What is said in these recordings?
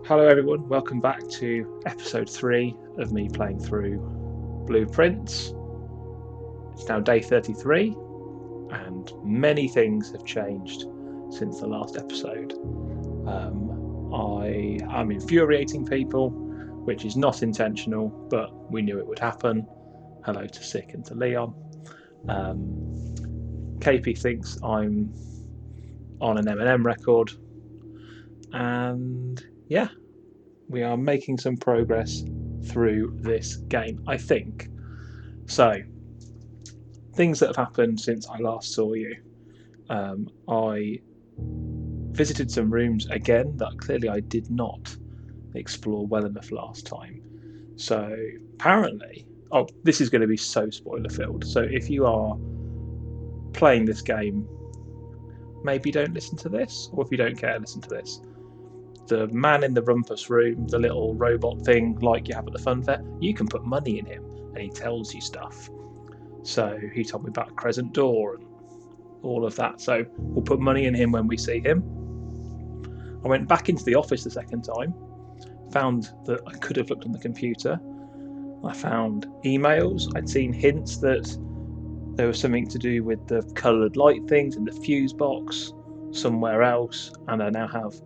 Hello everyone, welcome back to episode 3 of me playing through Blueprints. It's now day 33 and many things have changed since the last episode. I'm infuriating people, which is not intentional, but we knew it would happen. Hello to Sick and to Leon. KP thinks I'm on an M&M record, and yeah, we are making some progress through this game, I think. So, things that have happened since I last saw you. I visited some rooms again that clearly I did not explore well enough last time. So, apparently, this is going to be so spoiler filled. So, if you are playing this game, maybe don't listen to this, or if you don't care, listen to this. The man in the rumpus room, the little robot thing like you have at the fun fair, you can put money in him and he tells you stuff. So he told me about Crescent Door and all of that. So we'll put money in him when we see him. I went back into the office the second time, found that I could have looked on the computer. I found emails. I'd seen hints that there was something to do with the coloured light things in the fuse box somewhere else, and I now have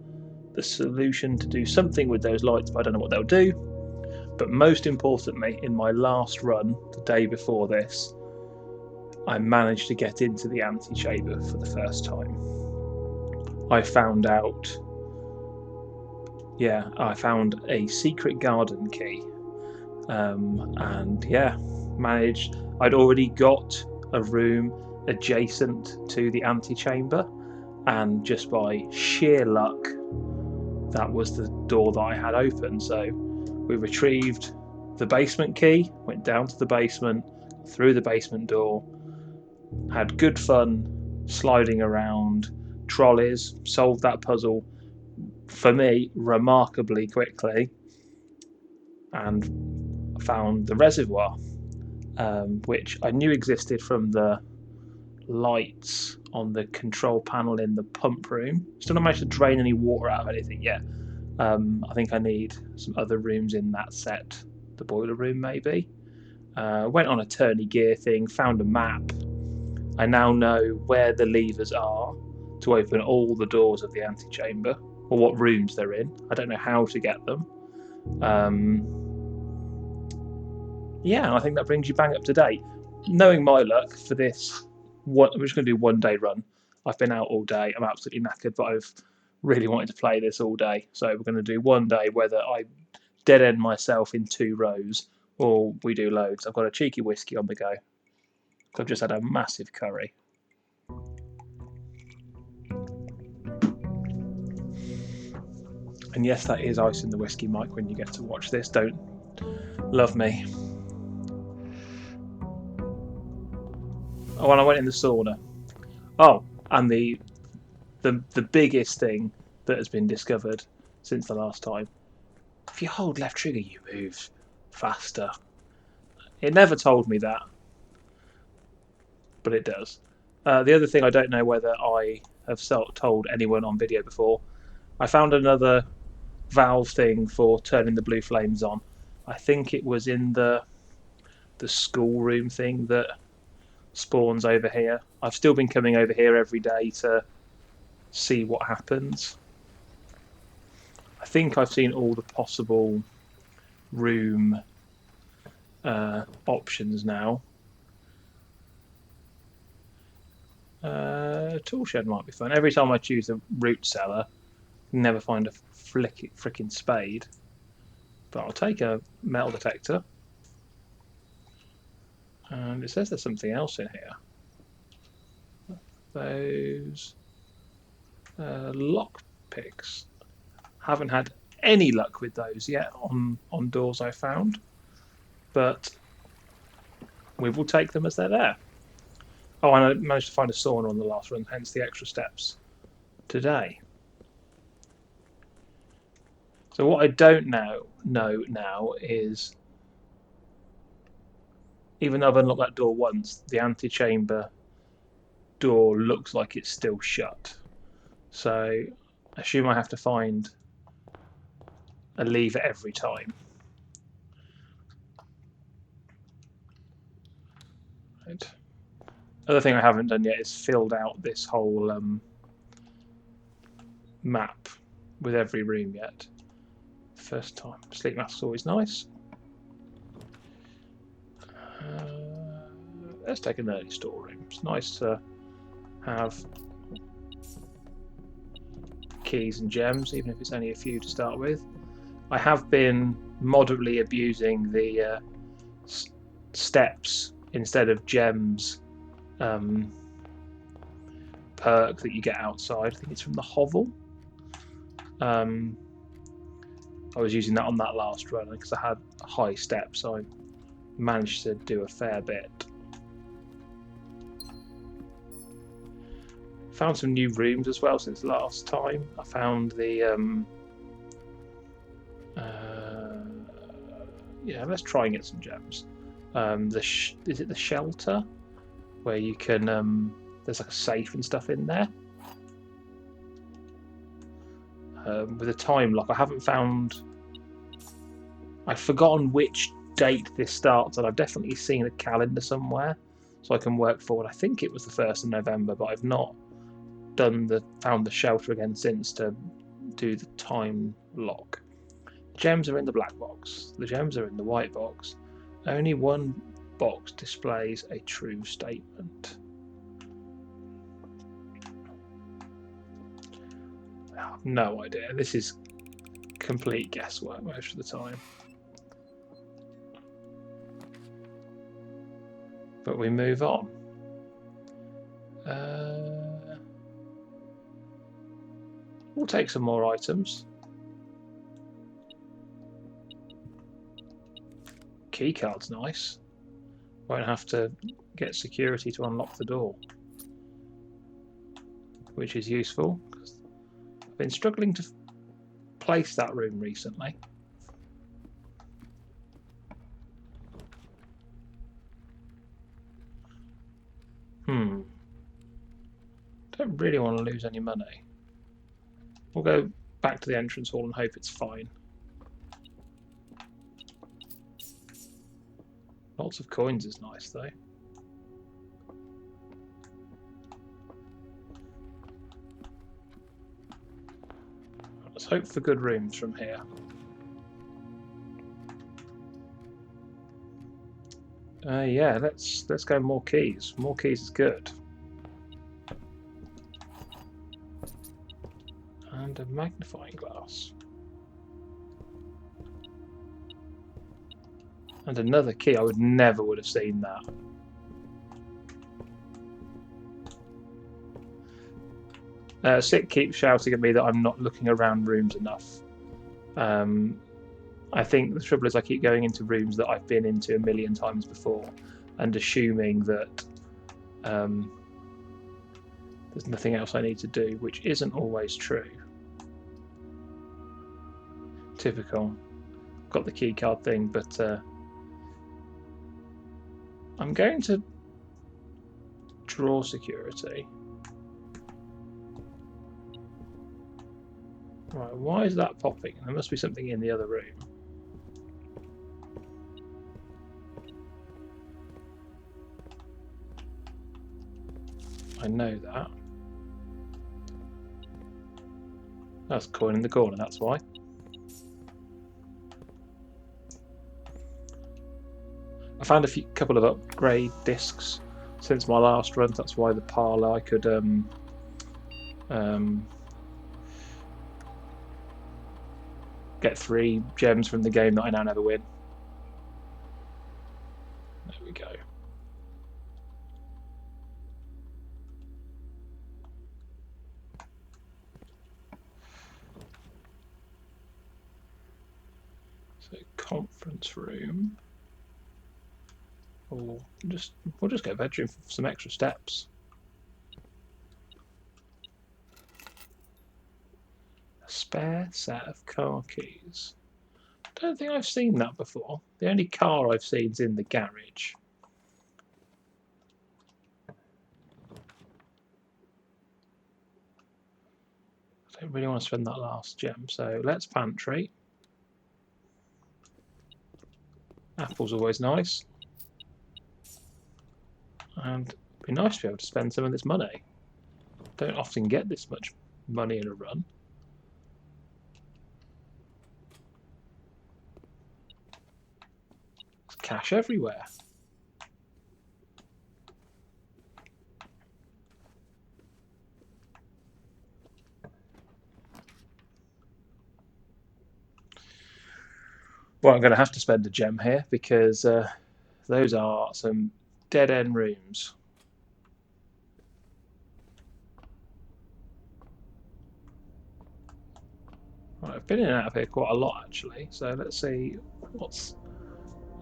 the solution to do something with those lights, but I don't know what they'll do. But most importantly, in my last run, the day before this, I managed to get into the antechamber for the first time. I found a secret garden key. Managed. I'd already got a room adjacent to the antechamber, and just by sheer luck, that was the door that I had open. So we retrieved the basement key, went down to the basement, through the basement door, had good fun sliding around trolleys, solved that puzzle for me remarkably quickly, and found the reservoir, which I knew existed from the lights on the control panel in the pump room. Still not managed to drain any water out of anything yet. I think I need some other rooms in that set. The boiler room, maybe. Went on a turny gear thing, found a map. I now know where the levers are to open all the doors of the antechamber, or what rooms they're in. I don't know how to get them. And I think that brings you bang up to date. Knowing my luck for this, I'm just going to do one day run. I've been out all day. I'm absolutely knackered, but I've really wanted to play this all day. So we're going to do one day, whether I dead end myself in 2 rows or we do loads. I've got a cheeky whiskey on the go. I've just had a massive curry. And yes, that is ice in the whiskey, Mike, when you get to watch this. Don't love me. Oh, and I went in the sauna. Oh, and the biggest thing that has been discovered since the last time. If you hold left trigger, you move faster. It never told me that, but it does. The other thing, I don't know whether I have told anyone on video before, I found another valve thing for turning the blue flames on. I think it was in the schoolroom thing that spawns over here. I've still been coming over here every day to see what happens. I think I've seen all the possible room options now. Tool shed might be fun. Every time I choose a root cellar, never find a frickin' spade. But I'll take a metal detector. And it says there's something else in here. Those lock picks. Haven't had any luck with those yet on doors I found, but we will take them as they're there. Oh, and I managed to find a sauna on the last run, hence the extra steps today. So what I don't know now is, even though I've unlocked that door once, the antechamber door looks like it's still shut. So I assume I have to find a lever every time. Right. Other thing I haven't done yet is filled out this whole map with every room yet. First time. Sleep mask's always nice. Let's take an early storeroom. It's nice to have keys and gems, even if it's only a few to start with. I have been moderately abusing the steps instead of gems perk that you get outside. I think it's from the hovel. I was using that on that last run because I had a high step, so I managed to do a fair bit. Found some new rooms as well since last time. I found the yeah, let's try and get some gems. Is it the shelter where you can there's like a safe and stuff in there with a time lock. I haven't found. I've forgotten which date this starts, and I've definitely seen a calendar somewhere, so I can work forward. I think it was the 1st of November, but I've not found the shelter again since to do the time lock. The gems are in the black box. The gems are in the white box. Only one box displays a true statement. I have no idea. This is complete guesswork most of the time. But we move on. We'll take some more items. Keycard's nice. Won't have to get security to unlock the door, which is useful because I've been struggling to place that room recently. Don't really want to lose any money. We'll go back to the entrance hall and hope it's fine. Lots of coins is nice though. Let's hope for good rooms from here. Yeah, let's go more keys. More keys is good. And a magnifying glass. And another key. I would never have seen that. Sick keeps shouting at me that I'm not looking around rooms enough. I think the trouble is I keep going into rooms that I've been into a million times before and assuming that there's nothing else I need to do, which isn't always true. Typical. Got the keycard thing, but I'm going to draw security. Right, why is that popping? There must be something in the other room. I know that. That's a coin in the corner, that's why. I found a couple of upgrade discs since my last run. That's why the parlour I could get 3 gems from the game that I now never win. There we go. So conference room. Or we'll just get a bedroom for some extra steps. A spare set of car keys. I don't think I've seen that before. The only car I've seen is in the garage. I don't really want to spend that last gem, so let's pantry. Apple's always nice. And it'd be nice to be able to spend some of this money. Don't often get this much money in a run. There's cash everywhere. Well, I'm going to have to spend a gem here because those are some dead-end rooms. Right, I've been in and out of here quite a lot actually, so let's see what's...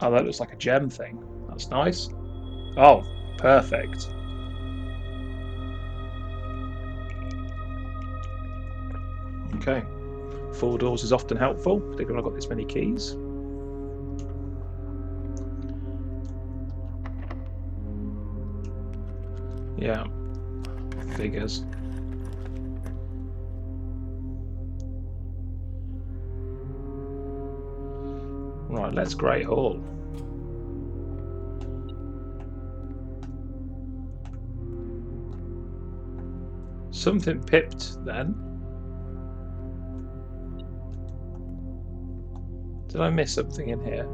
Oh, that looks like a gem thing. That's nice. Oh, perfect. Okay. 4 doors is often helpful, particularly when I've got this many keys. Yeah, figures. Right, let's Great Hall. Something pipped then. Did I miss something in here?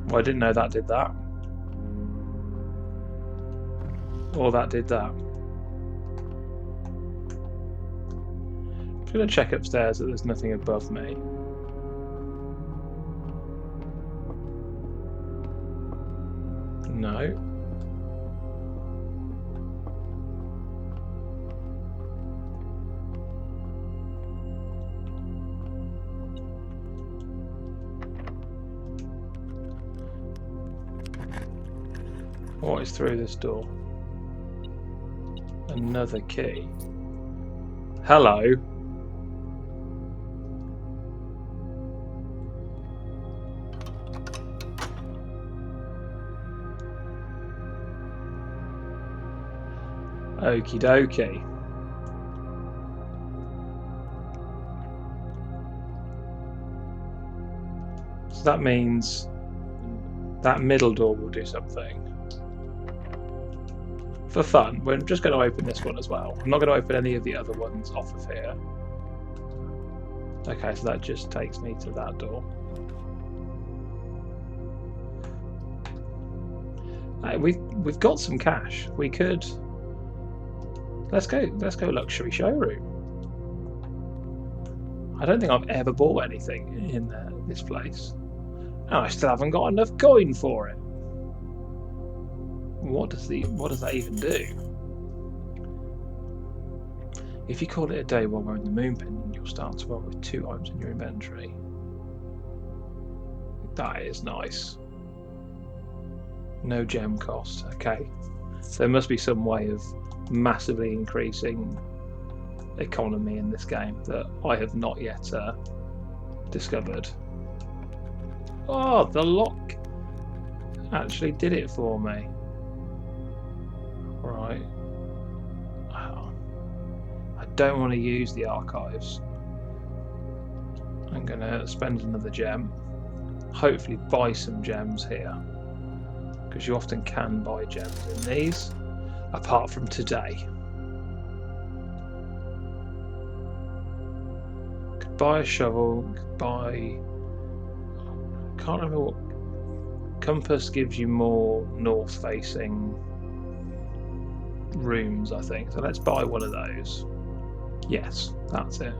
Well, I didn't know that did that. Or that did that. I'm going to check upstairs that there's nothing above me. No. What is through this door? Another key. Hello. Okie dokie. So that means that middle door will do something. For fun, we're just going to open this one as well. I'm not going to open any of the other ones off of here. Okay, so that just takes me to that door. We've got some cash. We could... Let's go luxury showroom. I don't think I've ever bought anything in this place. And I still haven't got enough coin for it. What does that even do? If you call it a day while wearing the moon pendant, you'll start to roll with 2 items in your inventory. That is nice. No gem cost. Okay. There must be some way of massively increasing economy in this game that I have not yet discovered. Oh, the lock actually did it for me. Right. Oh, I don't want to use the archives. I'm going to spend another gem. Hopefully buy some gems here. Because you often can buy gems in these. Apart from today. Could buy a shovel, could buy... Can't remember what... Compass gives you more north-facing rooms, I think. So let's buy one of those. Yes, that's it.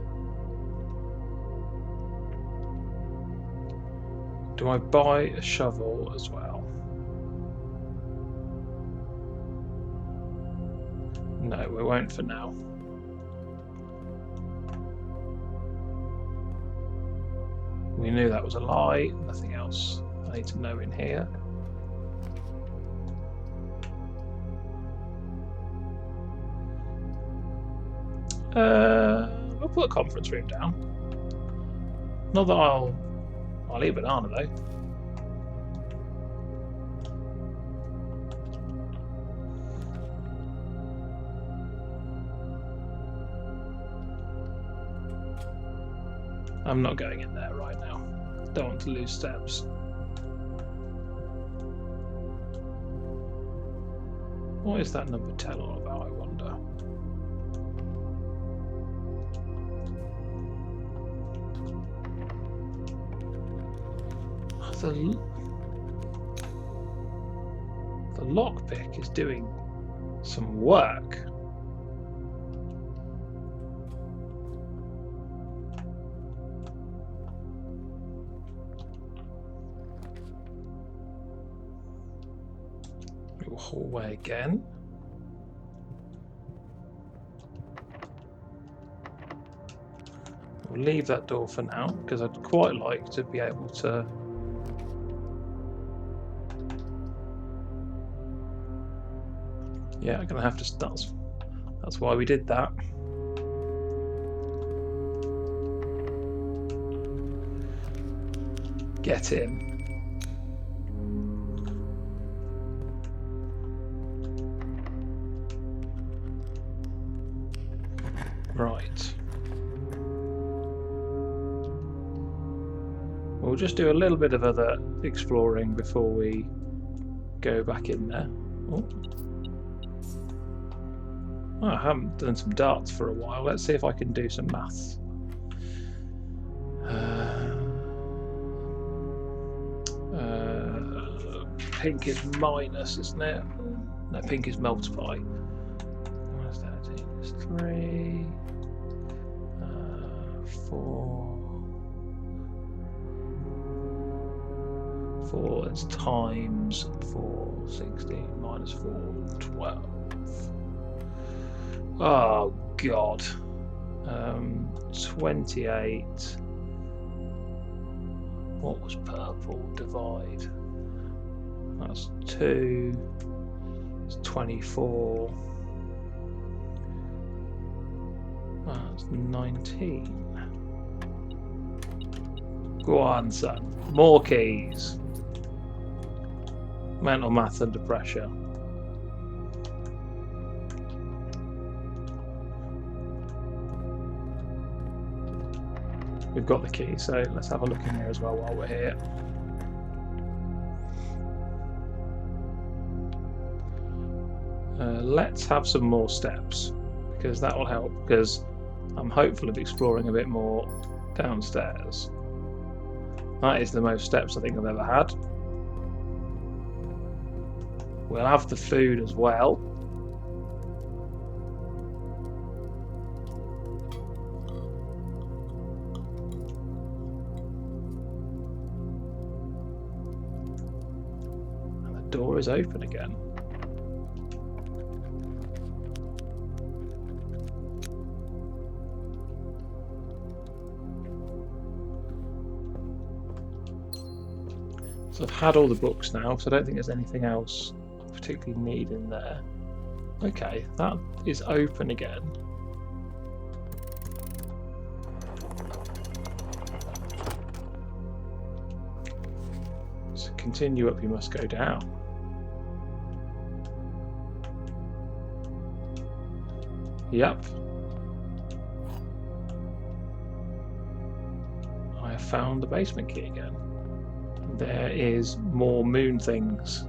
Do I buy a shovel as well? No, we won't for now. We knew that was a lie. Nothing else I need to know in here. We'll put a conference room down. Not that I'll eat a banana though. I'm not going in there right now. Don't want to lose steps. What is that number 10 all about, I wonder? The lockpick is doing some work. Hallway again. We'll leave that door for now because I'd quite like to be able to I'm gonna have to that's why we did that. Get in. Right. We'll just do a little bit of other exploring before we go back in there. Oh, I haven't done some darts for a while. Let's see if I can do some maths. Pink is minus, isn't it? No, pink is multiply. Minus 13 is 3. 4. 4 is times 4. 16 minus 4. 12. Oh, God. 28. What was purple? Divide. That's 2. It's 24. That's 19. Go on, son. More keys. Mental math under pressure. We've got the key, so let's have a look in here as well while we're here. Let's have some more steps, because that will help, because I'm hopeful of exploring a bit more downstairs. That is the most steps I think I've ever had. We'll have the food as well. And the door is open again. So I've had all the books now, so I don't think there's anything else I particularly need in there. Okay, that is open again. So continue up, you must go down. Yep. I have found the basement key again. There is more moon things.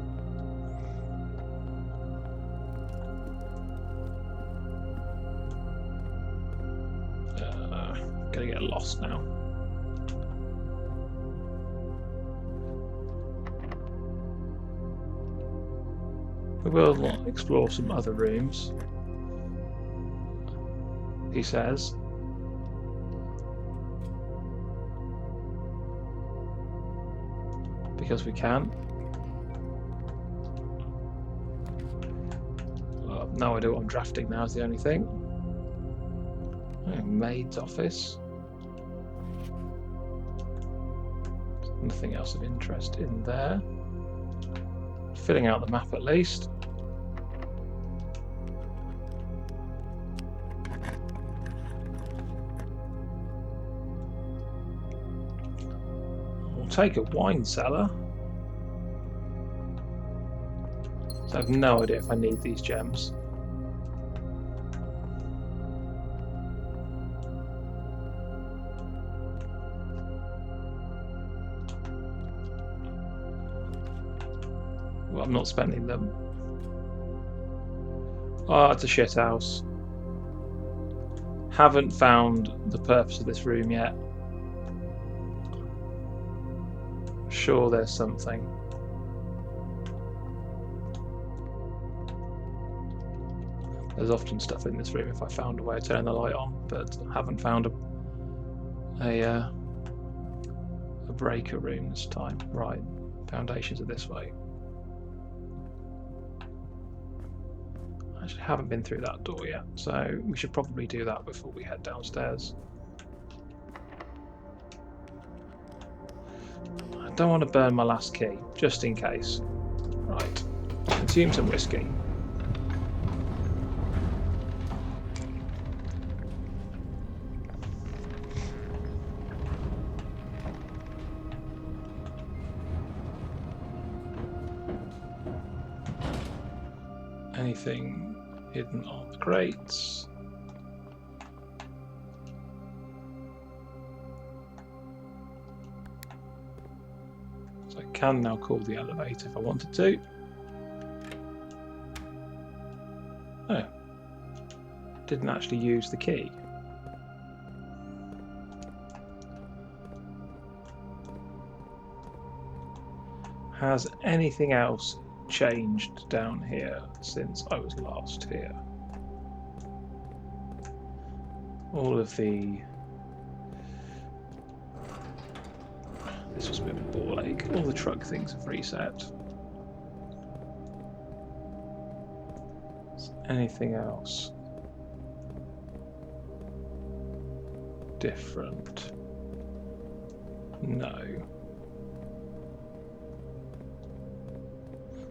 Gonna get lost now. We will explore some other rooms, he says. Because we can. Well, I've no idea what I'm drafting now is the only thing. Maid's office. Nothing else of interest in there. Filling out the map at least. We'll take a wine cellar. So I have no idea if I need these gems. Well, I'm not spending them. Oh, it's a shit house. Haven't found the purpose of this room yet. Sure, there's something. There's often stuff in this room if I found a way to turn the light on, but I haven't found a breaker room this time. Right, foundations are this way. I actually haven't been through that door yet, so we should probably do that before we head downstairs. I don't want to burn my last key, just in case. Right, consume some whiskey. Anything hidden on the crates? So I can now call the elevator if I wanted to. Oh, didn't actually use the key. Has anything else changed down here since I was last here? All of the... This was a bit of a ball ache. All the truck things have reset. Is anything else different? No.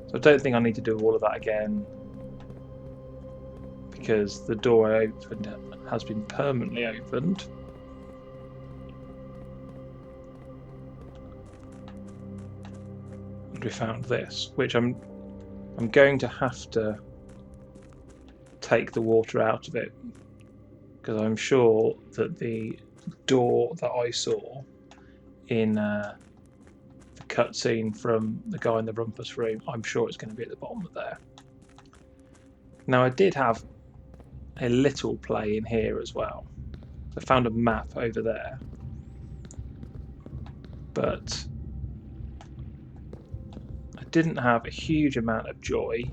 So I don't think I need to do all of that again, because the door I opened has been permanently opened. And we found this, which I'm going to have to take the water out of it, because I'm sure that the door that I saw in the cutscene from the guy in the rumpus room, I'm sure it's going to be at the bottom of there. Now, I did have a little play in here as well. I found a map over there, but I didn't have a huge amount of joy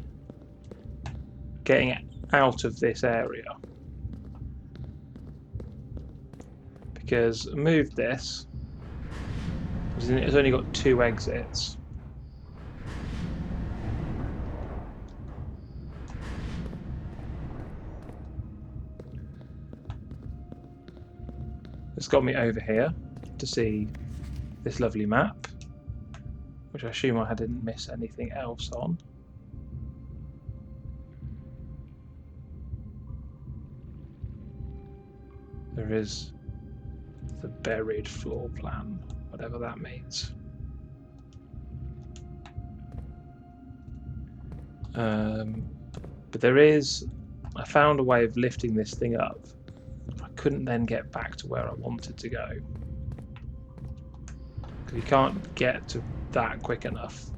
getting out of this area, because I moved this. It's only got 2 exits. It's got me over here to see this lovely map, which I assume I didn't miss anything else on. There is the buried floor plan, whatever that means. But there is... I found a way of lifting this thing up. I couldn't then get back to where I wanted to go, because you can't get to that quick enough.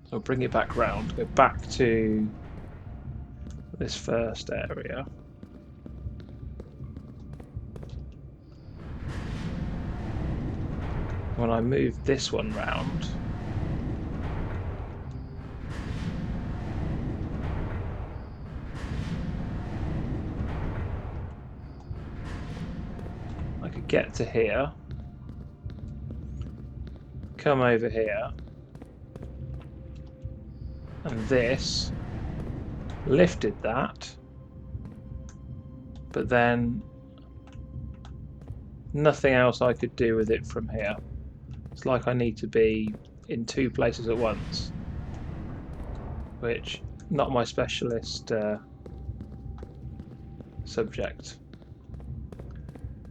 So I'll bring it back round, go back to this first area. When I move this one round, I could get to here, come over here, and this lifted that, but then nothing else I could do with it from here. It's like I need to be in 2 places at once, which not my specialist subject.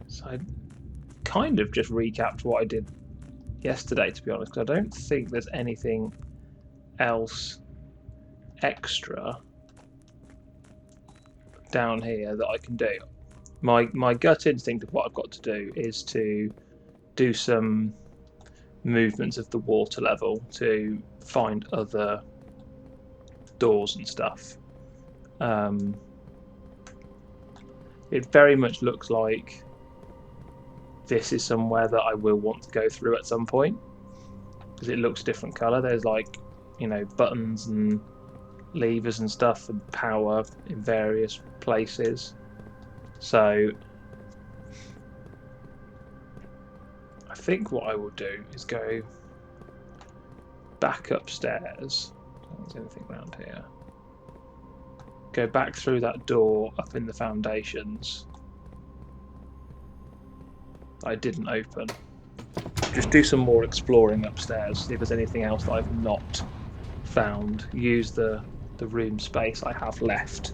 So I kind of just recapped what I did yesterday, to be honest, because I don't think there's anything else extra down here that I can do. My gut instinct of what I've got to do is to do some movements of the water level to find other doors and stuff. It very much looks like this is somewhere that I will want to go through at some point, because it looks a different colour. There's like, you know, buttons and levers and stuff and power in various places. So I think what I will do is go back upstairs. I don't think there's anything around here. Go back through that door up in the foundations that I didn't open. Just do some more exploring upstairs, see if there's anything else that I've not found. Use the room space I have left.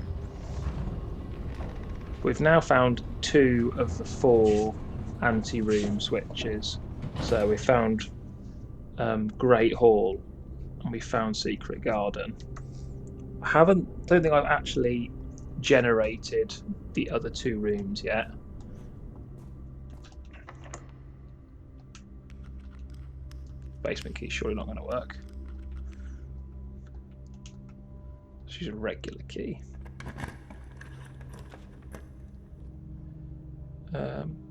We've now found 2 of the 4 anti-room switches. So we found Great Hall and we found Secret Garden. I don't think I've actually generated the other 2 rooms yet. Basement key's surely not going to work. She's a regular key.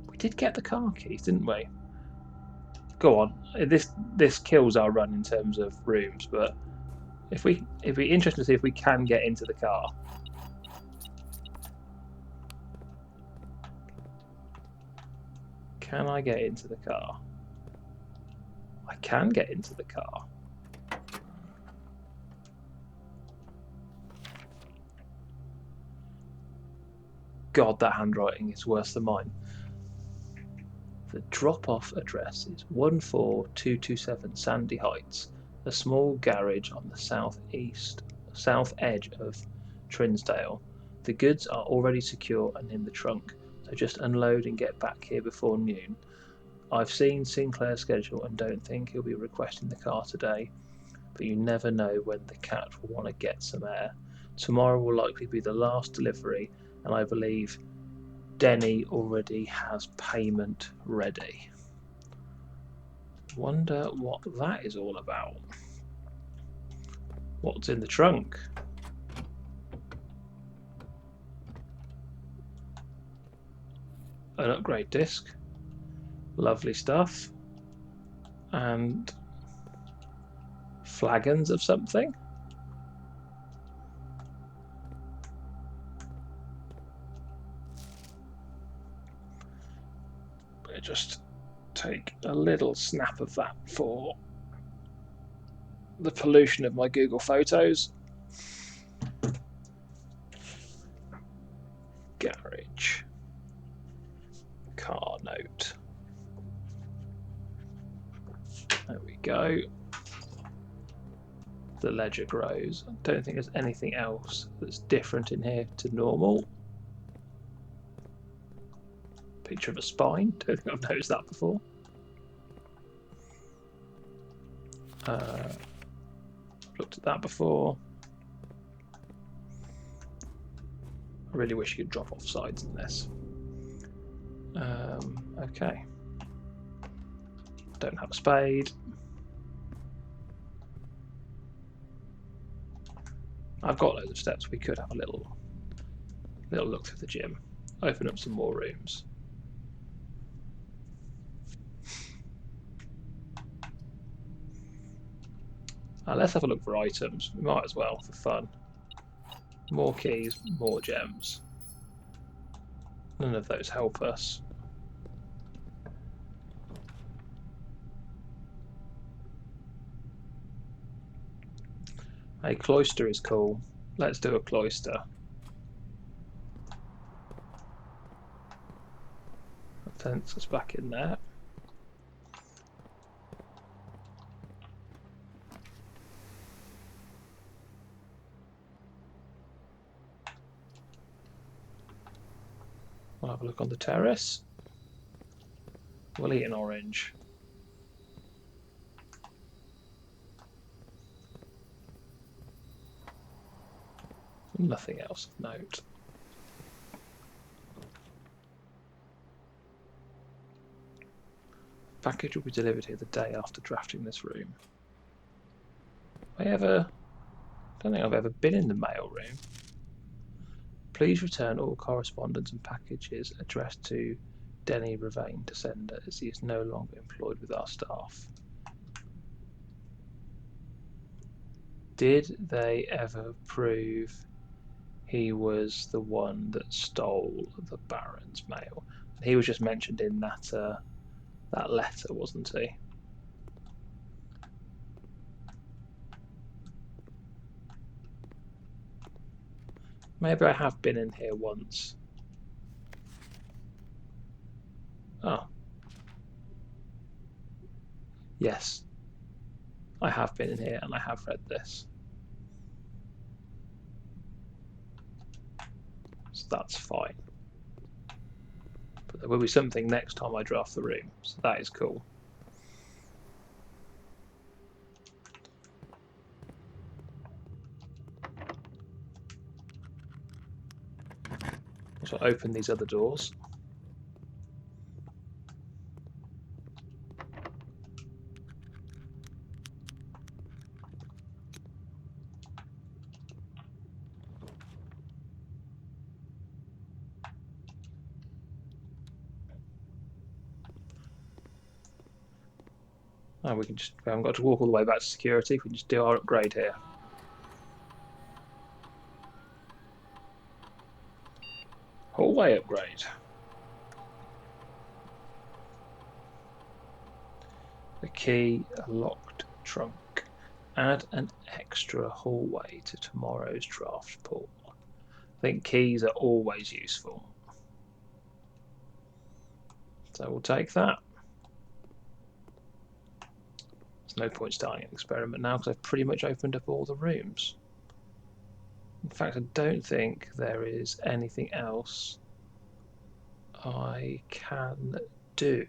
We did get the car keys, didn't we? Go on. This kills our run in terms of rooms, but if we're interested to see if we can get into the car. Can I get into the car? I can get into the car. God, that handwriting is worse than mine. The drop-off address is 14227 Sandy Heights, a small garage on the south edge of Trinsdale. The goods are already secure and in the trunk, so just unload and get back here before noon. I've seen Sinclair's schedule and don't think he'll be requesting the car today, but you never know when the cat will want to get some air. Tomorrow will likely be the last delivery, and I believe Denny already has payment ready. Wonder what that is all about. What's in the trunk? An upgrade disc. Lovely stuff. And flagons of something. Just take a little snap of that for the pollution of my Google Photos. Garage. Car note. There we go. The ledger grows. I don't think there's anything else that's different in here to normal. Picture of a spine. Don't think I've noticed that before. I've looked at that before. I really wish you could drop off sides in this. Okay. Don't have a spade. I've got loads of steps. We could have a little look through the gym. Open up some more rooms. Let's have a look for items. We might as well, for fun. More keys, more gems. None of those help us. A cloister is cool. Let's do a cloister. That sends us back in there. We'll have a look on the terrace. We'll eat an orange. Nothing else of note. Package will be delivered here the day after drafting this room. I don't think I've ever been in the mail room. Please return all correspondence and packages addressed to Denny Ravane to sender, as he is no longer employed with our staff. Did they ever prove he was the one that stole the Baron's mail? He was just mentioned in that letter, wasn't he? Maybe I have been in here once. Oh. Yes. I have been in here and I have read this. So that's fine. But there will be something next time I draft the room, so that is cool. So open these other doors. Oh, we haven't got to walk all the way back to security, we can just do our upgrade here. Hallway upgrade. A key, a locked trunk. Add an extra hallway to tomorrow's draft pool. I think keys are always useful. So we'll take that. There's no point starting an experiment now because I've pretty much opened up all the rooms. In fact, I don't think there is anything else I can do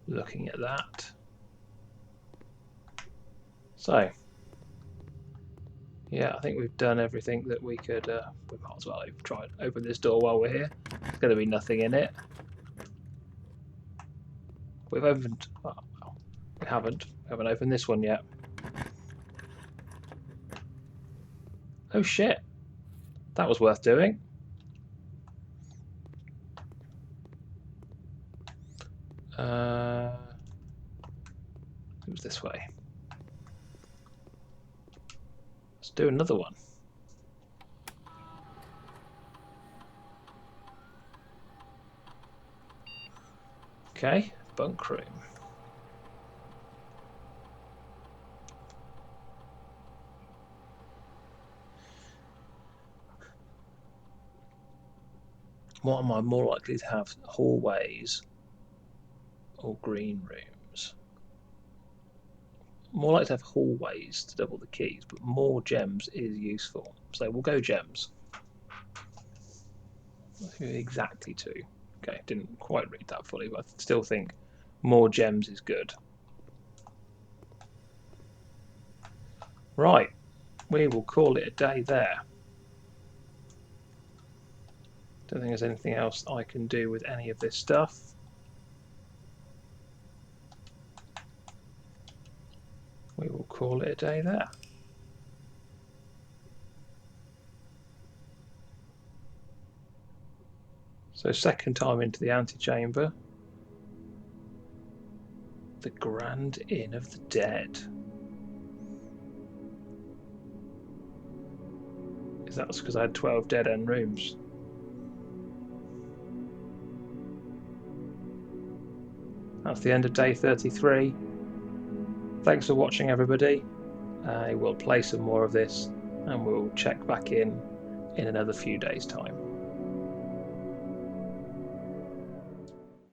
looking at that. So, yeah, I think we've done everything that we could. We might as well try and open this door while we're here. There's going to be nothing in it. We've opened. Oh, well, we haven't. We haven't opened this one yet. Oh shit! That was worth doing. It was this way. Let's do another one. Okay, bunk room. What am I more likely to have? Hallways or green rooms? More likely to have hallways to double the keys, but more gems is useful. So we'll go gems. Exactly 2. Okay, didn't quite read that fully, but I still think more gems is good. Right, we will call it a day there. Don't think there's anything else I can do with any of this stuff. We will call it a day there. So second time into the antechamber. The Grand Inn of the Dead. Is that because I had 12 dead end rooms? That's the end of day 33. Thanks for watching, everybody. I will play some more of this and we'll check back in another few days' time.